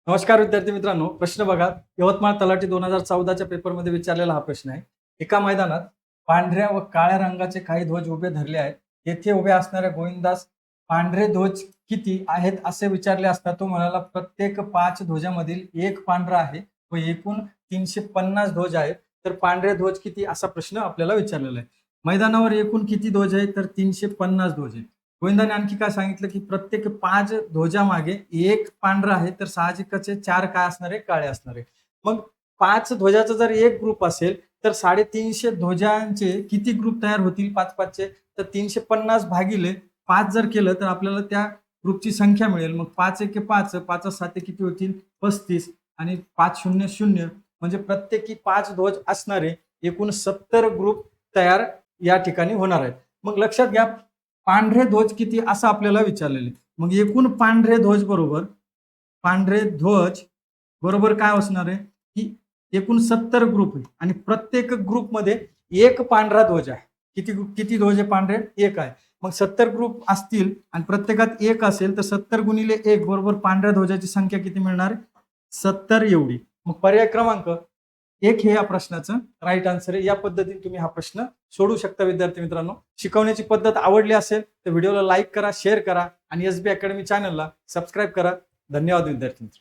नमस्कार विद्यार्थी मित्रांनो, प्रश्न बघा. यवतमाळ तलाठी 2014च्या पेपरमध्ये विचारलेला हा प्रश्न आहे. एका मैदानात पांढऱ्या व काळ्या रंगाचे काही ध्वज उभे धरले आहेत. येथे उभे असणाऱ्या गोविंदास पांढरे ध्वज किती आहेत असे विचारले असता तो म्हणाला प्रत्येक 5 ध्वजामधील एक पांढरा आहे व एकूण 350 ध्वज आहेत. तर पांढरे ध्वज किती असा प्रश्न आपल्याला विचारलेला आहे. मैदानावर एकूण किती ध्वज आहेत? तर 350 ध्वज आहेत. गोविंदाने आणखी काय सांगितलं की प्रत्येक 5 ध्वजामागे एक पांढरा आहे, तर साहजिकच 4 काय असणार आहे? काळे असणार आहे. मग 5 ध्वजाचा जर एक ग्रुप असेल तर 350 ध्वजांचे किती ग्रुप तयार होतील? 5-5 चे. तर 350 भागिले 5 जर केलं तर आपल्याला त्या ग्रुपची संख्या मिळेल. मग 5 एके 5, 5 7 किती होतील? 35 आणि 5 0 0 म्हणजे प्रत्येकी 5 ध्वज असणारे एकूण 70 ग्रुप तयार या ठिकाणी होणार आहेत. मग लक्षात घ्या, पांढरे ध्वज किती असं आपल्याला विचारलेले. मग एकूण पांढरे ध्वज बरोबर काय असणार आहे की एकूण 70 ग्रुप आहे आणि प्रत्येक ग्रुपमध्ये एक पांढरा ध्वज आहे. किती किती ध्वज आहे पांढरे? एक आहे. मग 70 ग्रुप असतील आणि प्रत्येकात एक असेल तर 70 गुणिले 1 बरोबर पांढऱ्या ध्वजाची संख्या किती मिळणार? 70 एवढी. मग पर्याय क्रमांक 1 हे या प्रश्नाचं राईट आन्सर आहे. या पद्धतीने तुम्ही हा प्रश्न सोडू शकता विद्यार्थी मित्रांनो. शिकवण्याची पद्धत आवडली असेल तर व्हिडिओला लाईक करा, शेअर करा आणि SB अकॅडमी चॅनलला सबस्क्राईब करा. धन्यवाद विद्यार्थी मित्र.